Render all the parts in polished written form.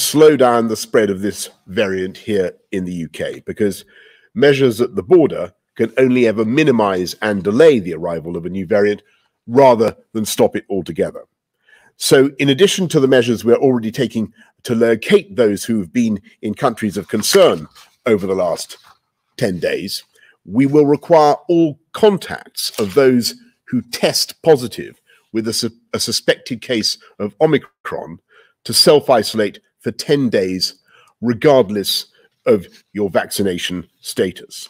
slow down the spread of this variant here in the UK, because measures at the border can only ever minimize and delay the arrival of a new variant rather than stop it altogether. So in addition to the measures we're already taking to locate those who've been in countries of concern over the last 10 days, we will require all contacts of those who test positive with a suspected case of Omicron to self-isolate for 10 days, regardless of your vaccination status.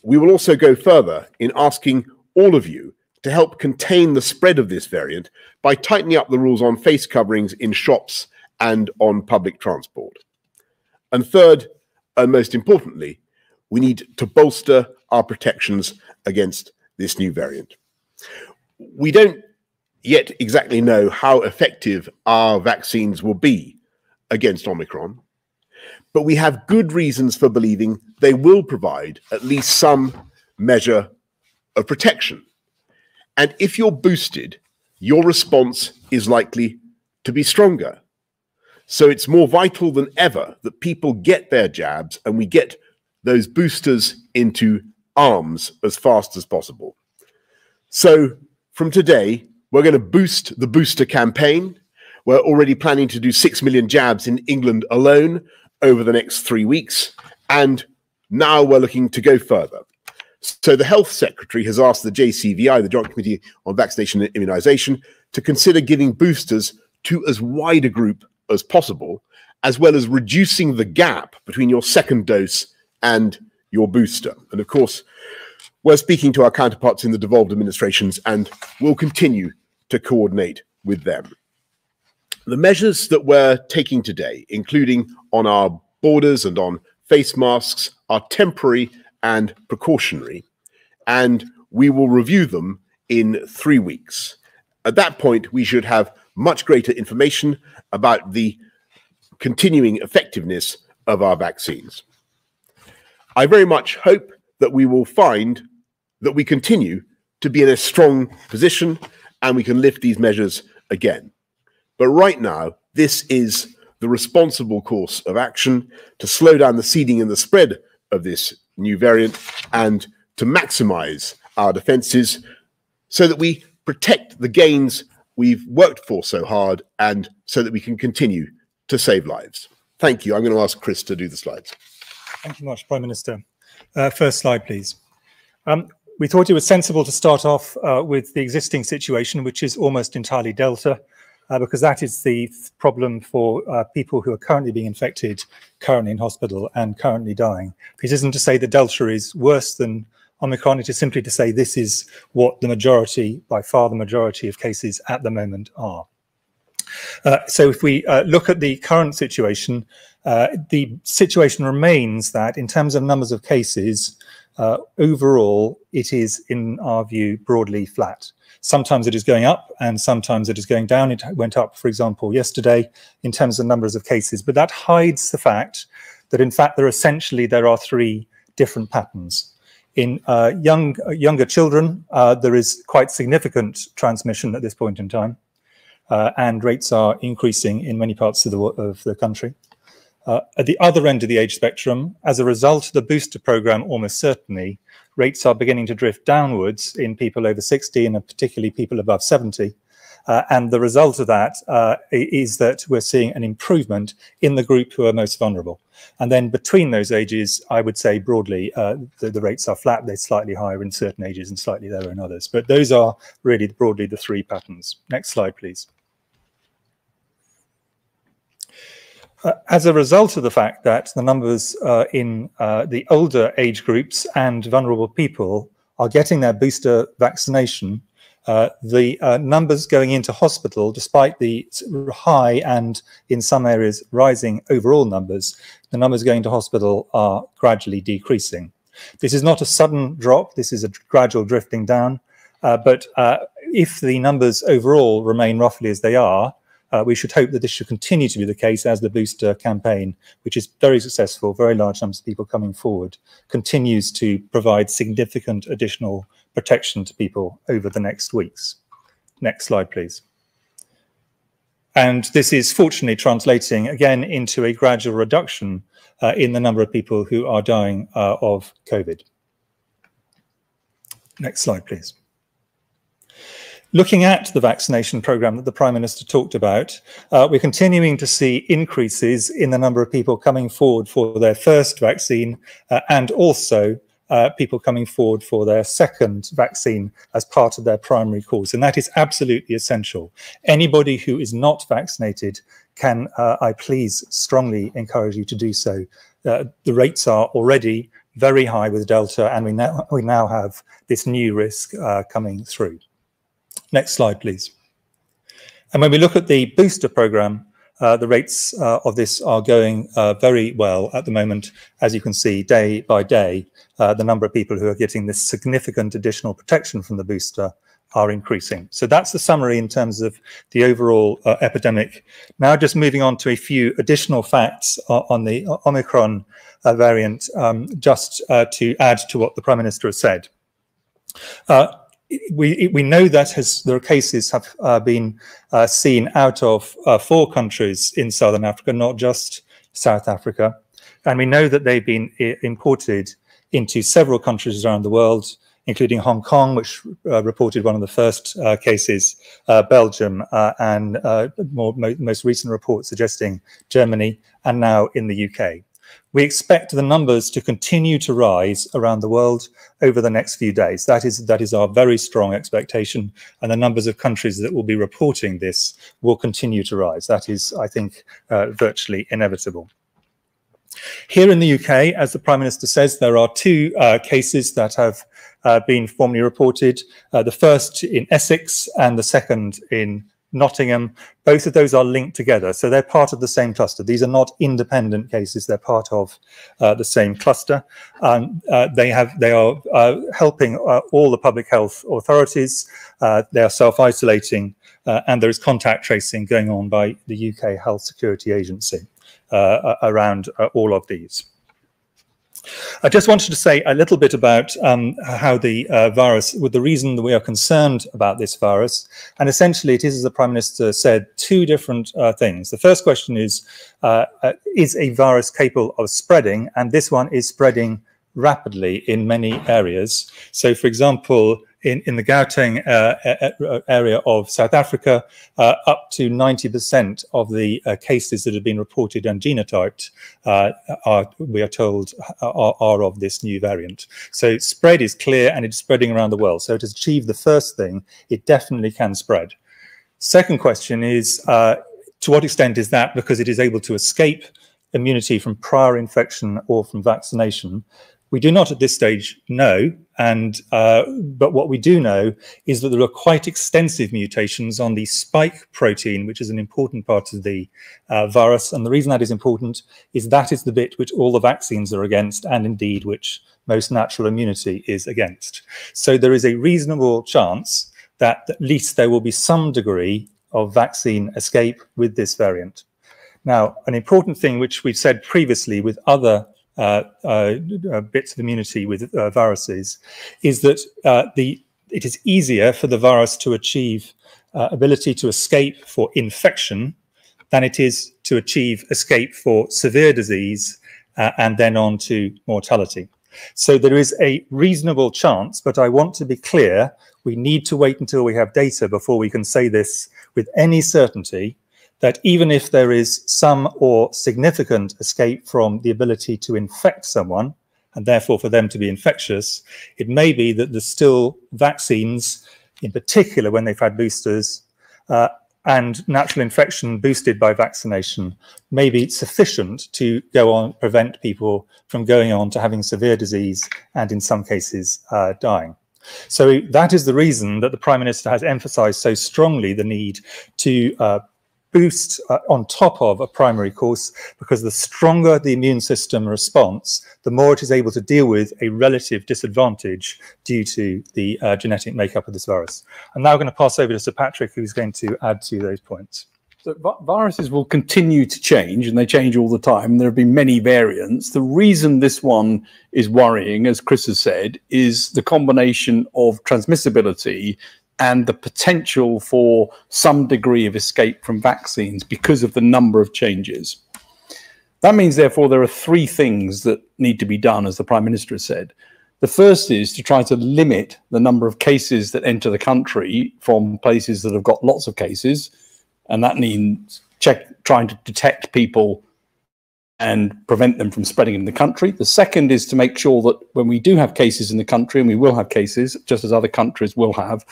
We will also go further in asking all of you to help contain the spread of this variant by tightening up the rules on face coverings in shops and on public transport. And third, and most importantly, we need to bolster our protections against this new variant. We don't yet exactly know how effective our vaccines will be against Omicron, but we have good reasons for believing they will provide at least some measure of protection. And if you're boosted, your response is likely to be stronger. So it's more vital than ever that people get their jabs and we get those boosters into arms as fast as possible. So from today, we're going to boost the booster campaign. We're already planning to do 6 million jabs in England alone over the next 3 weeks. And now we're looking to go further. So the Health Secretary has asked the JCVI, the Joint Committee on Vaccination and Immunisation, to consider giving boosters to as wide a group as possible, as well as reducing the gap between your second dose and your booster. And of course, we're speaking to our counterparts in the devolved administrations and will continue to coordinate with them. The measures that we're taking today, including on our borders and on face masks, are temporary and precautionary, and we will review them in 3 weeks. At that point, we should have much greater information about the continuing effectiveness of our vaccines. I very much hope that we will find that we continue to be in a strong position and we can lift these measures again. But right now, this is the responsible course of action to slow down the seeding and the spread of this new variant and to maximize our defenses so that we protect the gains we've worked for so hard and so that we can continue to save lives. Thank you. I'm going to ask Chris to do the slides. Thank you much, Prime Minister. First slide, please. We thought it was sensible to start off with the existing situation, which is almost entirely Delta, because that is the problem for people who are currently being infected, currently in hospital and currently dying. This isn't to say that Delta is worse than Omicron, it is simply to say this is what the majority, by far the majority of cases at the moment are. So if we look at the current situation, the situation remains that in terms of numbers of cases, overall, it is, in our view, broadly flat. Sometimes it is going up and sometimes it is going down. It went up, for example, yesterday in terms of numbers of cases, but that hides the fact that, in fact, there are 3 different patterns. In younger children, there is quite significant transmission at this point in time, and rates are increasing in many parts of the country. At the other end of the age spectrum, as a result of the booster program, almost certainly, rates are beginning to drift downwards in people over 60 and particularly people above 70. And the result of that is that we're seeing an improvement in the group who are most vulnerable. And then between those ages, I would say broadly, the rates are flat. They're slightly higher in certain ages and slightly lower in others. But those are really broadly the 3 patterns. Next slide, please. As a result of the fact that the numbers in the older age groups and vulnerable people are getting their booster vaccination, the numbers going into hospital, despite the high and in some areas rising overall numbers, the numbers going to hospital are gradually decreasing. This is not a sudden drop, this is a gradual drifting down, but if the numbers overall remain roughly as they are, we should hope that this should continue to be the case as the booster campaign, which is very successful, very large numbers of people coming forward, continues to provide significant additional protection to people over the next weeks. Next slide, please. And this is fortunately translating again into a gradual reduction in the number of people who are dying of COVID. Next slide, please. Looking at the vaccination programme that the Prime Minister talked about, we're continuing to see increases in the number of people coming forward for their first vaccine and also people coming forward for their second vaccine as part of their primary course. And that is absolutely essential. Anybody who is not vaccinated can, I please strongly encourage you to do so. The rates are already very high with Delta, and we now have this new risk coming through. Next slide, please. And when we look at the booster programme, the rates of this are going very well at the moment. As you can see, day by day, the number of people who are getting this significant additional protection from the booster are increasing. So that's the summary in terms of the overall epidemic. Now just moving on to a few additional facts on the Omicron variant, just to add to what the Prime Minister has said. We know that there are cases have been seen out of 4 countries in Southern Africa, not just South Africa. And we know that they've been imported into several countries around the world, including Hong Kong, which reported one of the first cases, Belgium, and most recent reports suggesting Germany, and now in the UK. We expect the numbers to continue to rise around the world over the next few days. That is our very strong expectation, and the numbers of countries that will be reporting this will continue to rise. That is, I think, virtually inevitable. Here in the UK, as the Prime Minister says, there are 2 cases that have been formally reported, the first in Essex and the second in Nottingham. Both of those are linked together, so they're part of the same cluster. These are not independent cases, they're part of the same cluster. They are helping all the public health authorities. They are self-isolating, and there is contact tracing going on by the UK Health Security Agency around all of these. I just wanted to say a little bit about how the virus, with the reason that we are concerned about this virus. And essentially it is, as the Prime Minister said, 2 different things. The first question is a virus capable of spreading? And this one is spreading rapidly in many areas. So, for example, in the Gauteng area of South Africa, up to 90% of the cases that have been reported and genotyped we are told are of this new variant. So spread is clear, and it's spreading around the world. So to achieve the first thing, it definitely can spread. Second question is, to what extent is that because it is able to escape immunity from prior infection or from vaccination? We do not at this stage know, but what we do know is that there are quite extensive mutations on the spike protein, which is an important part of the virus. And the reason that is important is that is the bit which all the vaccines are against, and indeed which most natural immunity is against. So there is a reasonable chance that at least there will be some degree of vaccine escape with this variant. Now, an important thing which we've said previously with other bits of immunity with viruses is that it is easier for the virus to achieve ability to escape for infection than it is to achieve escape for severe disease and then on to mortality. So there is a reasonable chance, but I want to be clear, we need to wait until we have data before we can say this with any certainty, that even if there is some or significant escape from the ability to infect someone, and therefore for them to be infectious, it may be that there's still vaccines, in particular when they've had boosters, and natural infection boosted by vaccination may be sufficient to go on, prevent people from going on to having severe disease and in some cases dying. So that is the reason that the Prime Minister has emphasised so strongly the need to boost on top of a primary course, because the stronger the immune system response, the more it is able to deal with a relative disadvantage due to the genetic makeup of this virus. I'm now going to pass over to Sir Patrick, who's going to add to those points. So viruses will continue to change, and they change all the time. There have been many variants. The reason this one is worrying, as Chris has said, is the combination of transmissibility, and the potential for some degree of escape from vaccines because of the number of changes. That means, therefore, there are three things that need to be done, as the Prime Minister has said. The first is to try to limit the number of cases that enter the country from places that have got lots of cases, and that means trying to detect people and prevent them from spreading in the country. The second is to make sure that when we do have cases in the country, and we will have cases, just as other countries will have,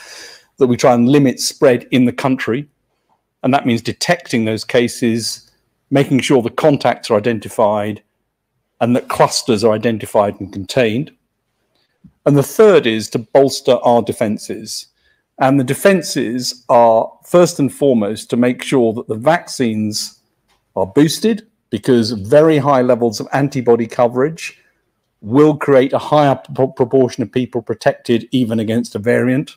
that we try and limit spread in the country. And that means detecting those cases, making sure the contacts are identified and that clusters are identified and contained. And the third is to bolster our defences. And the defences are first and foremost to make sure that the vaccines are boosted, because very high levels of antibody coverage will create a higher proportion of people protected even against a variant.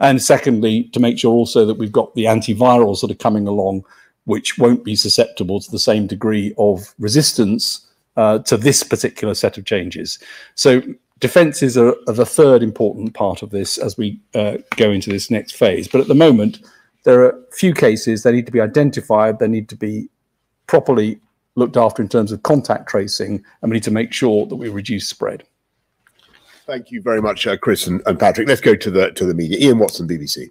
And secondly, to make sure also that we've got the antivirals that are coming along, which won't be susceptible to the same degree of resistance to this particular set of changes. So defences are the third important part of this as we go into this next phase. But at the moment, there are few cases. They need to be identified. They need to be properly looked after in terms of contact tracing, and we need to make sure that we reduce spread. Thank you very much, Chris and Patrick. Let's go to the media. Ian Watson, BBC.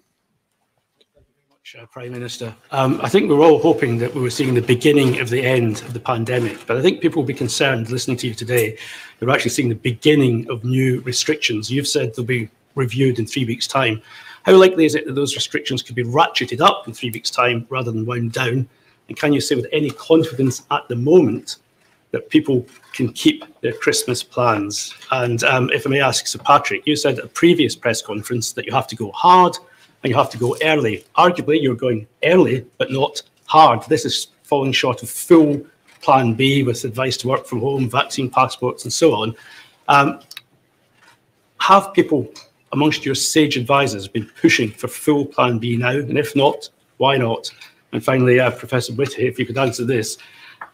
Prime Minister. I think we're all hoping that we were seeing the beginning of the end of the pandemic, but I think people will be concerned listening to you today. They're actually seeing the beginning of new restrictions. You've said they'll be reviewed in 3 weeks' time. How likely is it that those restrictions could be ratcheted up in 3 weeks' time rather than wound down? And can you say with any confidence at the moment that people can keep their Christmas plans? And if I may ask Sir Patrick, you said at a previous press conference that you have to go hard and you have to go early. Arguably, you're going early, but not hard. This is falling short of full Plan B with advice to work from home, vaccine passports, and so on. Have people amongst your sage advisors been pushing for full Plan B now? And if not, why not? And finally, Professor Whitty, if you could answer this.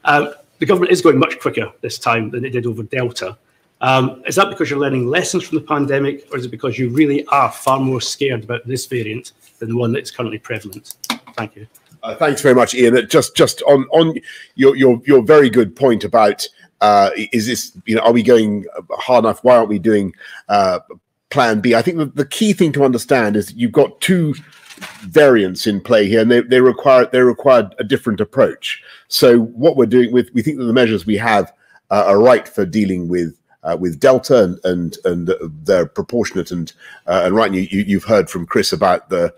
The government is going much quicker this time than it did over Delta. Is that because you're learning lessons from the pandemic, or is it because you really are far more scared about this variant than the one that's currently prevalent? Thank you. Thanks very much, Ian. Just on your very good point about is this, are we going hard enough? Why aren't we doing Plan B? I think the key thing to understand is that you've got two variants in play here, and they require a different approach. So what we're doing we think that the measures we have are right for dealing with Delta and they're proportionate and right. And you've heard from Chris about the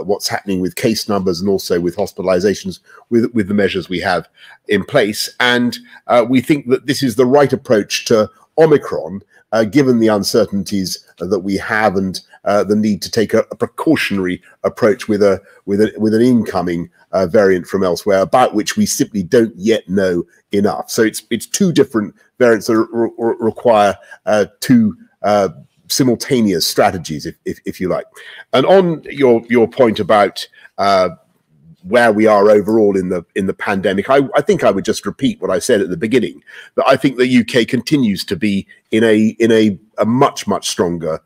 what's happening with case numbers and also with hospitalizations with the measures we have in place. And we think that this is the right approach to Omicron, given the uncertainties that we have and the need to take a precautionary approach with an incoming variant from elsewhere, about which we simply don't yet know enough. So it's two different variants that require two simultaneous strategies, if you like. And on your point about where we are overall in the pandemic, I think I would just repeat what I said at the beginning, that I think the UK continues to be in a much stronger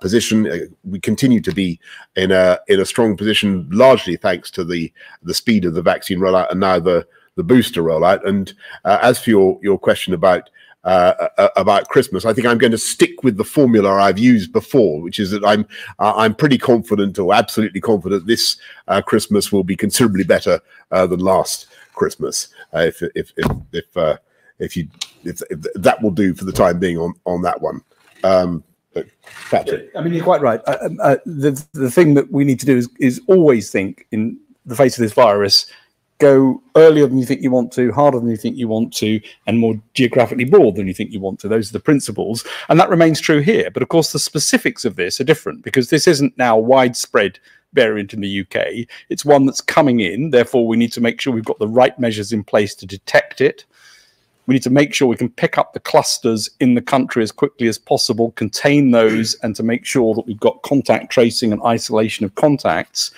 position. We continue to be in a strong position, largely thanks to the speed of the vaccine rollout and now the booster rollout. And as for your question about Christmas, I think I'm going to stick with the formula I've used before, which is that I'm pretty confident, or absolutely confident, this Christmas will be considerably better than last Christmas. If that will do for the time being on that one. Patrick. I mean, you're quite right. The thing that we need to do is always think, in the face of this virus, go earlier than you think you want to, harder than you think you want to, and more geographically broad than you think you want to. Those are the principles. And that remains true here. But of course, the specifics of this are different, because this isn't now a widespread variant in the UK. It's one that's coming in. Therefore, we need to make sure we've got the right measures in place to detect it. We need to make sure we can pick up the clusters in the country as quickly as possible, contain those, and to make sure that we've got contact tracing and isolation of contacts.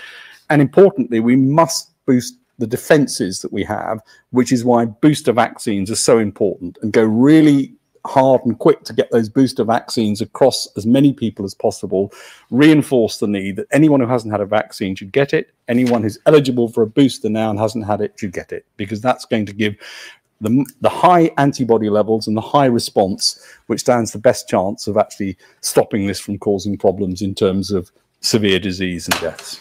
And importantly, we must boost the defences that we have, which is why booster vaccines are so important, and go really hard and quick to get those booster vaccines across as many people as possible, reinforce the need that anyone who hasn't had a vaccine should get it. Anyone who's eligible for a booster now and hasn't had it should get it, because that's going to give the high antibody levels and the high response, which stands the best chance of actually stopping this from causing problems in terms of severe disease and deaths.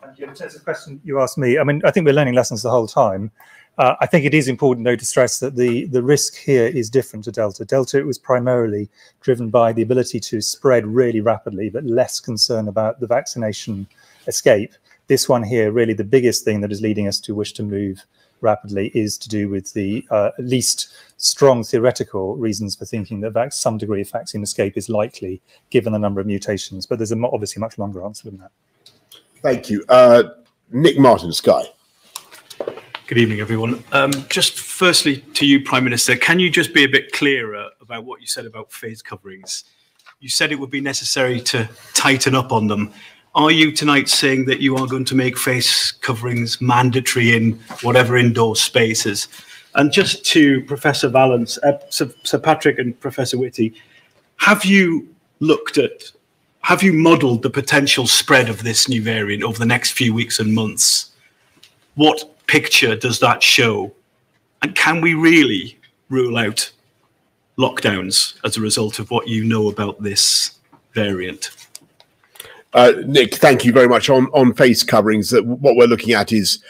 Thank you. In terms of the question you asked me, I mean, I think we're learning lessons the whole time. I think it is important, though, to stress that the risk here is different to Delta. Delta, it was primarily driven by the ability to spread really rapidly, but less concern about the vaccination escape. This one here, really the biggest thing that is leading us to wish to move rapidly is to do with the at least strong theoretical reasons for thinking that some degree of vaccine escape is likely given the number of mutations. But there's obviously a much longer answer than that. Thank you. Nick Martin, Sky. Good evening, everyone. Just firstly to you, Prime Minister, can you just be a bit clearer about what you said about phase coverings? You said it would be necessary to tighten up on them. Are you tonight saying that you are going to make face coverings mandatory in whatever indoor spaces? And just to Professor Valence, Sir Patrick and Professor Whitty, have you modelled the potential spread of this new variant over the next few weeks and months? What picture does that show? And can we really rule out lockdowns as a result of what you know about this variant? Nick, thank you very much. On face coverings, what we're looking at is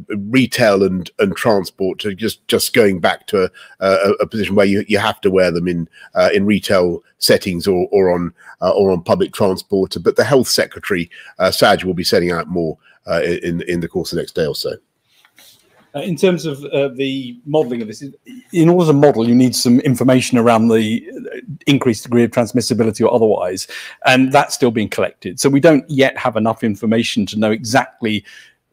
retail and transport. So just going back to a position where you have to wear them in retail settings or on public transport. But the Health Secretary, Saj, will be setting out more in the course of the next day or so. In terms of the modelling of this, in order to model, you need some information around the increased degree of transmissibility or otherwise, and that's still being collected. So we don't yet have enough information to know exactly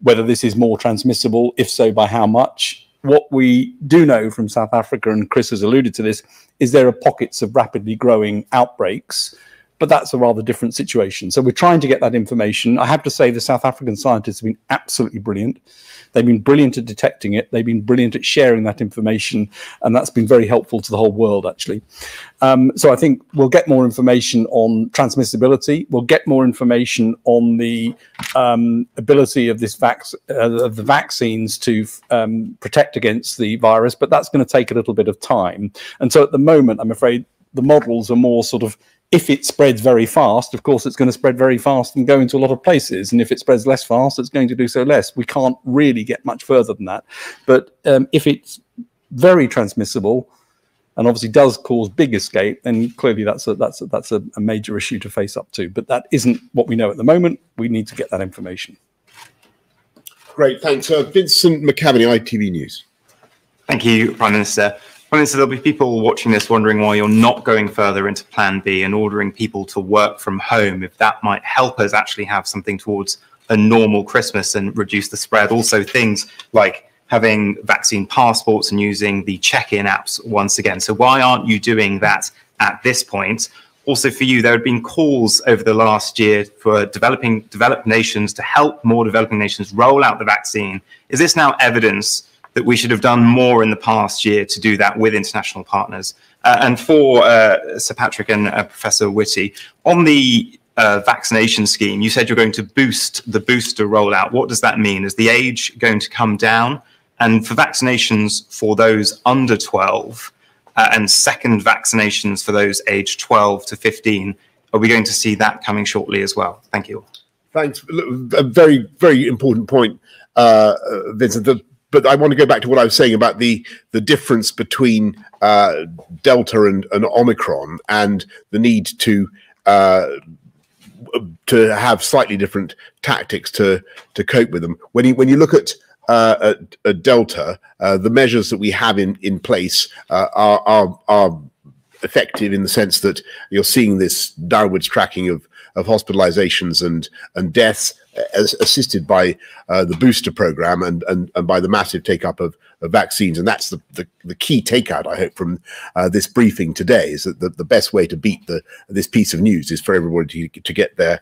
whether this is more transmissible, if so, by how much. What we do know from South Africa, and Chris has alluded to this, is there are pockets of rapidly growing outbreaks, but that's a rather different situation. So we're trying to get that information. I have to say the South African scientists have been absolutely brilliant. They've been brilliant at detecting it. They've been brilliant at sharing that information, and that's been very helpful to the whole world, actually. So I think we'll get more information on transmissibility. We'll get more information on the ability of the vaccines to protect against the virus, but that's going to take a little bit of time. And so at the moment, I'm afraid the models are more sort of, if it spreads very fast, of course, it's going to spread very fast and go into a lot of places. And if it spreads less fast, it's going to do so less. We can't really get much further than that. But if it's very transmissible and obviously does cause big escape, then clearly that's a major issue to face up to. But that isn't what we know at the moment. We need to get that information. Great, thanks. Vincent McCaveney, ITV News. Thank you, Prime Minister. Prime Minister, there'll be people watching this wondering why you're not going further into Plan B and ordering people to work from home, if that might help us actually have something towards a normal Christmas and reduce the spread. Also, things like having vaccine passports and using the check-in apps once again. So why aren't you doing that at this point? Also for you, there have been calls over the last year for developed nations to help more developing nations roll out the vaccine. Is this now evidence that we should have done more in the past year to do that with international partners? And for Sir Patrick and Professor Whitty, on the vaccination scheme, you said you're going to boost the booster rollout. What does that mean? Is the age going to come down? And for vaccinations for those under 12 and second vaccinations for those aged 12 to 15, are we going to see that coming shortly as well? Thank you. Thanks. A very, very important point, Vincent. But I want to go back to what I was saying about the difference between Delta and Omicron, and the need to have slightly different tactics to cope with them. When you look at Delta, the measures that we have in place are effective in the sense that you're seeing this downwards tracking of hospitalizations and deaths, assisted by the booster program and by the massive take-up of vaccines. And that's the key takeout, I hope, from this briefing today, is that the best way to beat this piece of news is for everybody to get their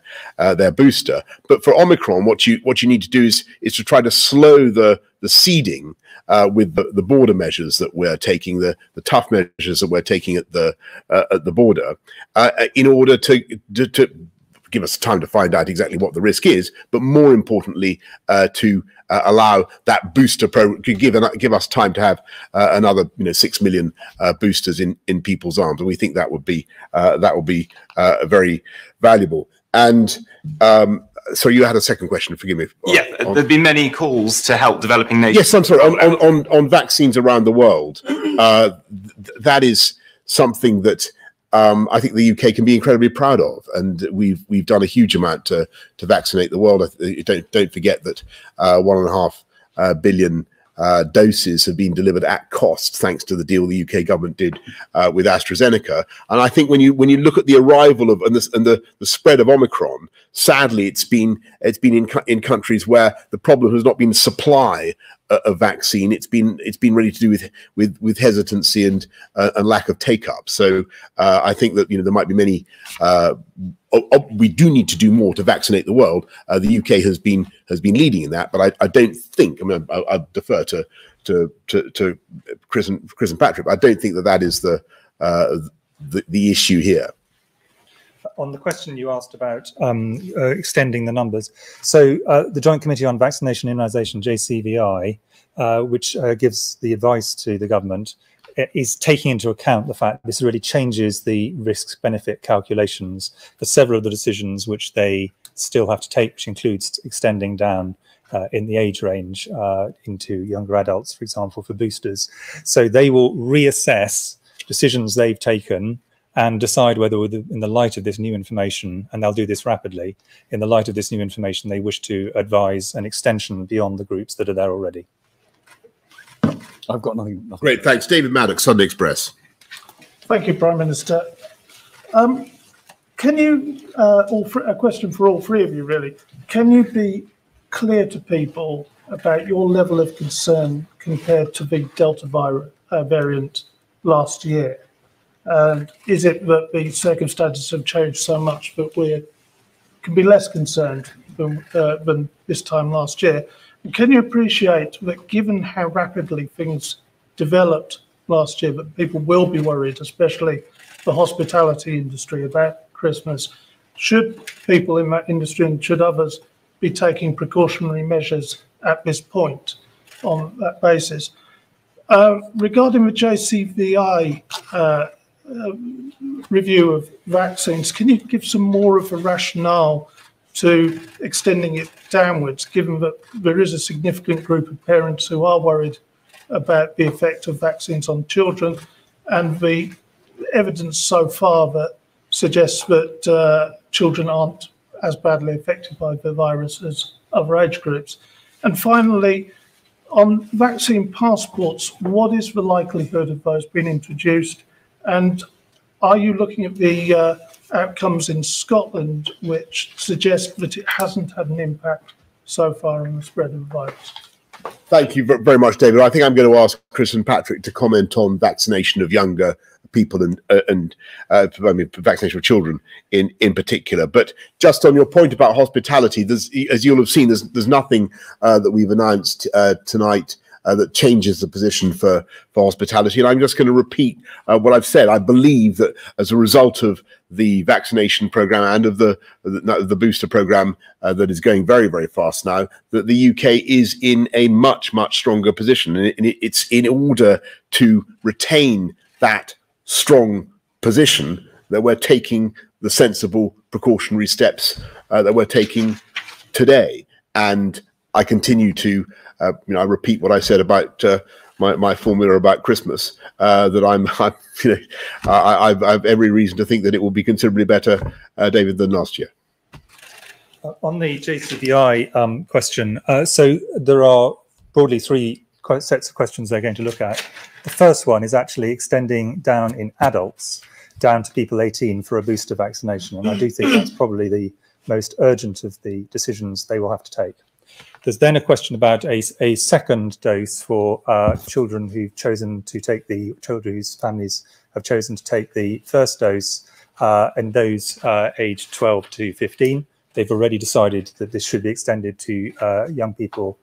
booster. But for Omicron, what you need to do is to try to slow the seeding with the border measures that we're taking, the tough measures that we're taking at the border, in order to give us time to find out exactly what the risk is, but more importantly, to allow that booster program, give us time to have another 6 million boosters in people's arms, and we think that would be very valuable. And so you had a second question, forgive me. There've been many calls to help developing nations. Yes, I'm sorry. On vaccines around the world, that is something that I think the UK can be incredibly proud of, and we've done a huge amount to vaccinate the world. Don't forget that 1.5 billion doses have been delivered at cost, thanks to the deal the UK government did with AstraZeneca. And I think when you look at the arrival of and the spread of Omicron, sadly it's been in countries where the problem has not been supply of vaccine. It's been really to do with hesitancy and lack of take up. So I think that there might be many. We do need to do more to vaccinate the world. The UK has been leading in that, but I don't think. I mean, I defer to Chris and Patrick. I don't think that is the issue here. On the question you asked about extending the numbers, so the Joint Committee on Vaccination Immunisation, JCVI, which gives the advice to the government, is taking into account the fact that this really changes the risks-benefit calculations for several of the decisions which they still have to take, which includes extending down in the age range into younger adults, for example, for boosters. So they will reassess decisions they've taken and decide whether, in the light of this new information, and they'll do this rapidly, in the light of this new information, they wish to advise an extension beyond the groups that are there already. I've got nothing. Great, thanks. David Maddox, Sunday Express. Thank you, Prime Minister. Can you, a question for all three of you really, can you be clear to people about your level of concern compared to the Delta variant last year? And is it that the circumstances have changed so much that we can be less concerned than this time last year? And can you appreciate that given how rapidly things developed last year, that people will be worried, especially the hospitality industry, about Christmas? Should people in that industry and should others be taking precautionary measures at this point on that basis? Regarding the JCVI review of vaccines, can you give some more of a rationale to extending it downwards, given that there is a significant group of parents who are worried about the effect of vaccines on children, and the evidence so far that suggests that children aren't as badly affected by the virus as other age groups? And finally, on vaccine passports, what is the likelihood of those being introduced? And are you looking at the outcomes in Scotland, which suggest that it hasn't had an impact so far on the spread of the virus? Thank you very much, David. I think I'm going to ask Chris and Patrick to comment on vaccination of younger people and vaccination of children in particular. But just on your point about hospitality, as you'll have seen, there's nothing that we've announced tonight that changes the position for hospitality. And I'm just going to repeat what I've said. I believe that as a result of the vaccination program and of the booster program that is going very, very fast now, that the UK is in a much, much stronger position. And it's in order to retain that strong position that we're taking the sensible precautionary steps that we're taking today. And I continue to I repeat what I said about my formula about Christmas, that I have every reason to think that it will be considerably better, David, than last year. On the JCVI question, so there are broadly three sets of questions they're going to look at. The first one is actually extending down in adults, down to people 18 for a booster vaccination. And I do think that's probably the most urgent of the decisions they will have to take. There's then a question about a second dose for children who've chosen to take children whose families have chosen to take the first dose, and those aged 12 to 15. They've already decided that this should be extended to young people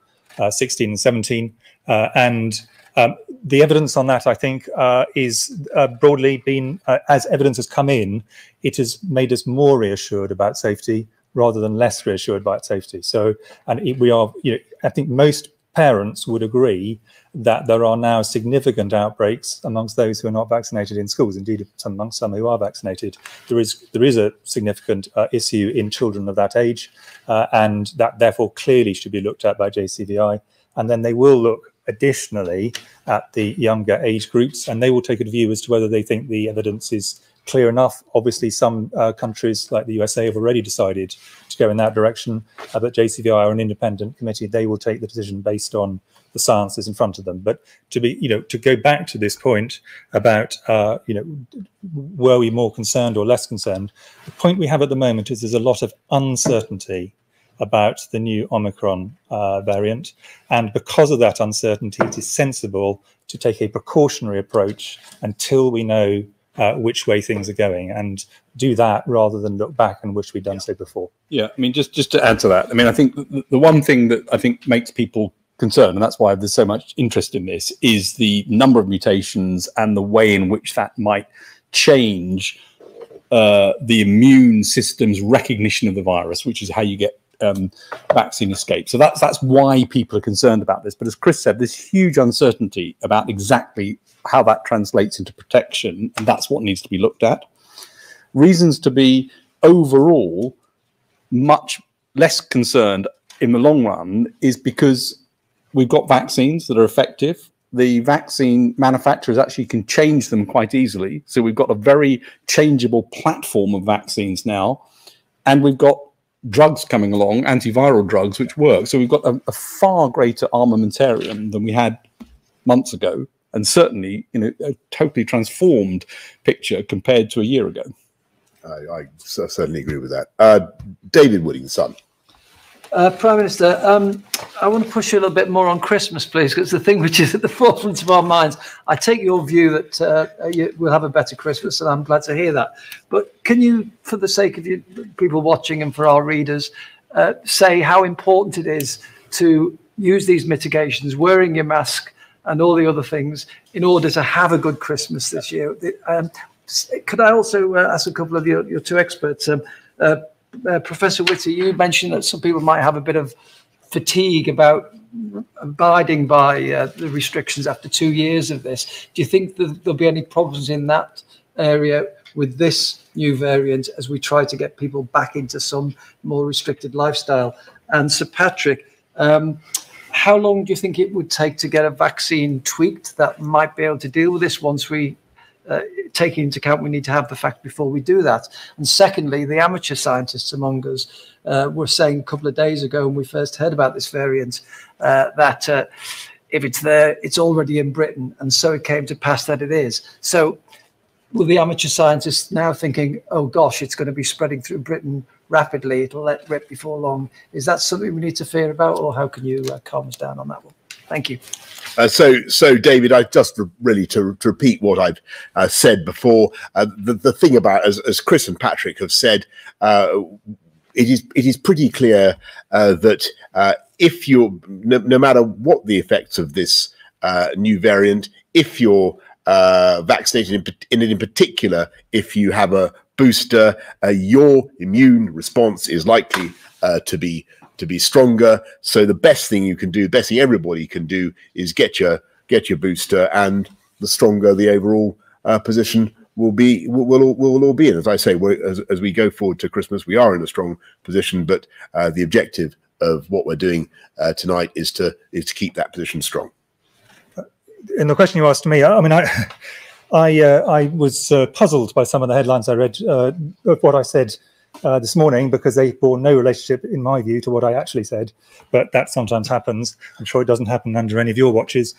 16 and 17. The evidence on that, I think, is broadly been, as evidence has come in, it has made us more reassured about safety rather than less reassured about safety. So, we are, I think most parents would agree that there are now significant outbreaks amongst those who are not vaccinated in schools. Indeed, amongst some who are vaccinated, there is a significant issue in children of that age, and that therefore clearly should be looked at by JCVI. And then they will look additionally at the younger age groups, and they will take a view as to whether they think the evidence is clear enough. Obviously, some countries like the USA have already decided to go in that direction, but JCVI are an independent committee. They will take the decision based on the science that's in front of them. But to go back to this point about, were we more concerned or less concerned? The point we have at the moment is there's a lot of uncertainty about the new Omicron variant. And because of that uncertainty, it is sensible to take a precautionary approach until we know which way things are going, and do that rather than look back and wish we'd done so before. Yeah, I mean, just to add to that, I mean, I think the one thing that I think makes people concerned, and that's why there's so much interest in this, is the number of mutations and the way in which that might change the immune system's recognition of the virus, which is how you get vaccine escape. So that's why people are concerned about this. But as Chris said, there's huge uncertainty about exactly how that translates into protection, and that's what needs to be looked at. Reasons to be overall much less concerned in the long run is because we've got vaccines that are effective. The vaccine manufacturers actually can change them quite easily. So we've got a very changeable platform of vaccines now, and we've got drugs coming along, antiviral drugs, which work. So we've got a far greater armamentarium than we had months ago, and certainly, a totally transformed picture compared to a year ago. I certainly agree with that. David Wooding's son. Prime Minister, I want to push you a little bit more on Christmas, please, because it's the thing which is at the forefront of our minds. I take your view that we'll have a better Christmas, and I'm glad to hear that. But can you, for the sake of you people watching and for our readers, say how important it is to use these mitigations, wearing your mask and all the other things, in order to have a good Christmas this year? Could I also ask a couple of your two experts? Professor Whitty, you mentioned that some people might have a bit of fatigue about abiding by the restrictions after 2 years of this. Do you think that there'll be any problems in that area with this new variant as we try to get people back into some more restricted lifestyle? And Sir Patrick, how long do you think it would take to get a vaccine tweaked that might be able to deal with this once we taking into account we need to have the fact before we do that? And secondly, the amateur scientists among us were saying a couple of days ago when we first heard about this variant that if it's there, it's already in Britain, and so it came to pass that it is. So will the amateur scientists now thinking, oh gosh, it's going to be spreading through Britain rapidly, it'll let rip before long? Is that something we need to fear about, or how can you calm us down on that one? Thank you. So David, I just really to repeat what I've said before. The thing about, as Chris and Patrick have said, it is pretty clear that if you're no matter what the effects of this new variant, if you're vaccinated in particular, if you have a booster, your immune response is likely to be stronger. So the best thing you can do, the best thing everybody can do, is get your booster, and the stronger the overall position will all be in. As I say, as we go forward to Christmas, we are in a strong position, but the objective of what we're doing tonight is to keep that position strong. In the question you asked me, I mean, I was puzzled by some of the headlines I read of what I said this morning, because they bore no relationship, in my view, to what I actually said. But that sometimes happens. I'm sure it doesn't happen under any of your watches.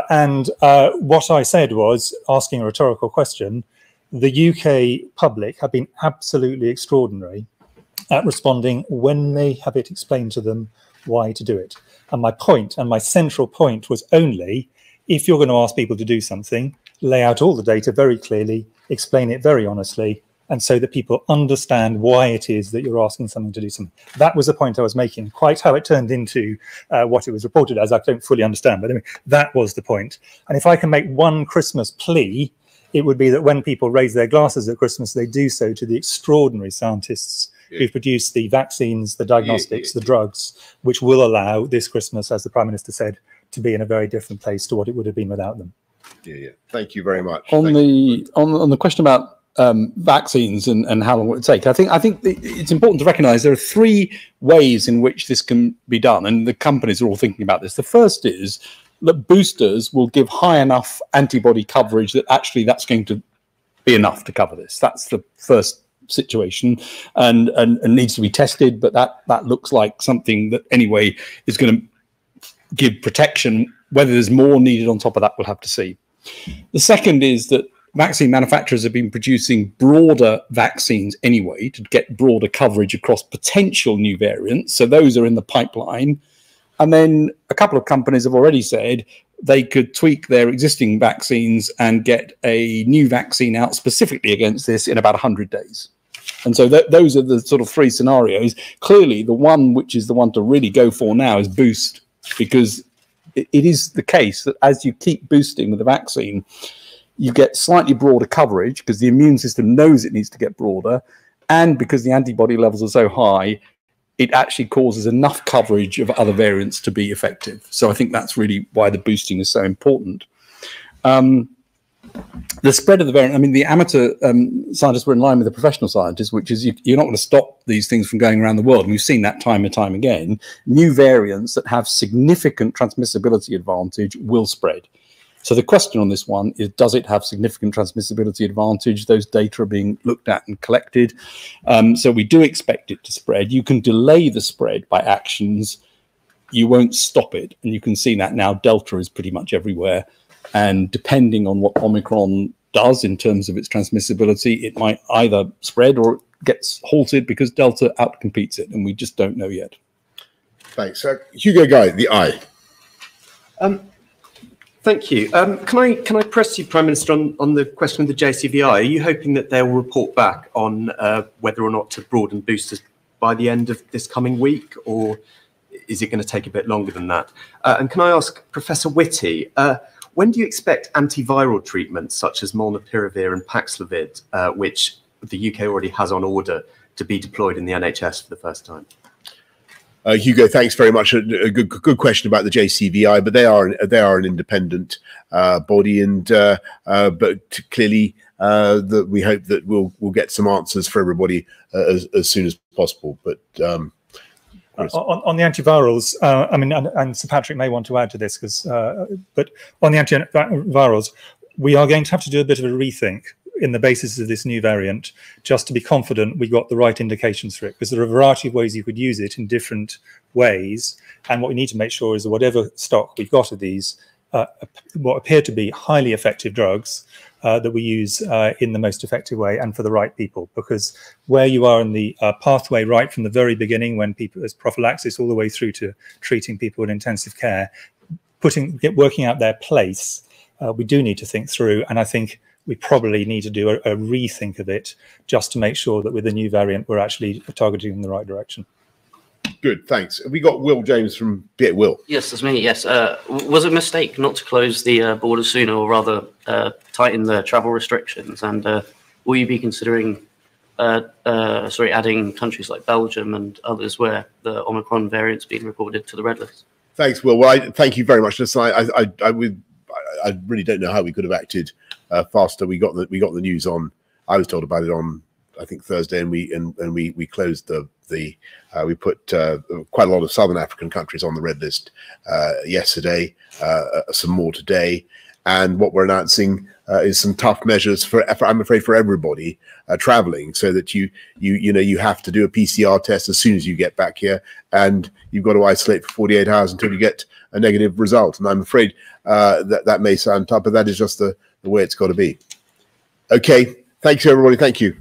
And what I said was, asking a rhetorical question, the UK public have been absolutely extraordinary at responding when they have it explained to them why to do it. And my point, and my central point, was only, if you're going to ask people to do something, lay out all the data very clearly, explain it very honestly, and so that people understand why it is that you're asking something to do something. That was the point I was making. Quite how it turned into what it was reported as, I don't fully understand, but I mean, that was the point. And if I can make one Christmas plea, it would be that when people raise their glasses at Christmas, they do so to the extraordinary scientists who produce the vaccines, the diagnostics, the drugs, which will allow this Christmas, as the Prime Minister said, to be in a very different place to what it would have been without them. Thank you very much. On the question about vaccines and how long it would take, I think it's important to recognise there are three ways in which this can be done, and the companies are all thinking about this. The first is that boosters will give high enough antibody coverage that actually that's going to be enough to cover this. That's the first situation, and needs to be tested, but that looks like something that anyway is going to give protection. Whether there's more needed on top of that, we'll have to see. The second is that vaccine manufacturers have been producing broader vaccines anyway to get broader coverage across potential new variants. So those are in the pipeline. And then a couple of companies have already said they could tweak their existing vaccines and get a new vaccine out specifically against this in about 100 days. And so those are the sort of three scenarios. Clearly, the one which is the one to really go for now is boost, because it is the case that as you keep boosting with the vaccine, you get slightly broader coverage because the immune system knows it needs to get broader. And because the antibody levels are so high, it actually causes enough coverage of other variants to be effective. So I think that's really why the boosting is so important. The spread of the variant, I mean, the amateur scientists were in line with the professional scientists, which is you're not going to stop these things from going around the world. And we've seen that time and time again. New variants that have significant transmissibility advantage will spread. So the question on this one is, does it have significant transmissibility advantage? Those data are being looked at and collected. So we do expect it to spread. You can delay the spread by actions. You won't stop it. And you can see that now Delta is pretty much everywhere. And depending on what Omicron does in terms of its transmissibility, it might either spread or it gets halted because Delta outcompetes it. And we just don't know yet. Thanks. Hugo Guy, the Eye. Thank you. Can I press you, Prime Minister, on the question of the JCVI? Are you hoping that they'll report back on whether or not to broaden boosters by the end of this coming week, or is it going to take a bit longer than that? And can I ask Professor Whitty, when do you expect antiviral treatments such as molnupiravir and Paxlovid, which the UK already has on order, to be deployed in the NHS for the first time? Hugo, thanks very much. A good question about the JCVI, but they are an independent body, and but clearly we hope that we'll get some answers for everybody as soon as possible. But on the antivirals, I mean, and Sir Patrick may want to add to this, because but on the antivirals, we are going to have to do a bit of a rethink in the basis of this new variant, just to be confident we got the right indications for it, because there are a variety of ways you could use it in different ways. And what we need to make sure is that whatever stock we've got of these, what appear to be highly effective drugs, that we use in the most effective way and for the right people. Because where you are in the pathway right from the very beginning, when people, as prophylaxis all the way through to treating people in intensive care, working out their place, we do need to think through. And I think we probably need to do a rethink of it, just to make sure that with the new variant, we're actually targeting in the right direction. Good, thanks. Have we got Will James from Will? Yes, that's me, yes. Was it a mistake not to close the borders sooner, or rather tighten the travel restrictions? And will you be considering adding countries like Belgium and others where the Omicron variant's been reported to the red list? Thanks, Will. Well, thank you very much. Listen, I really don't know how we could have acted faster. We got the news on. I was told about it on, I think, Thursday, and we closed we put quite a lot of Southern African countries on the red list yesterday, some more today, and what we're announcing is some tough measures for I'm afraid for everybody traveling, so that you have to do a PCR test as soon as you get back here, and you've got to isolate for 48 hours until you get a negative result. And I'm afraid that may sound tough, but that is just the way it's got to be. Okay, thanks everybody. Thank you.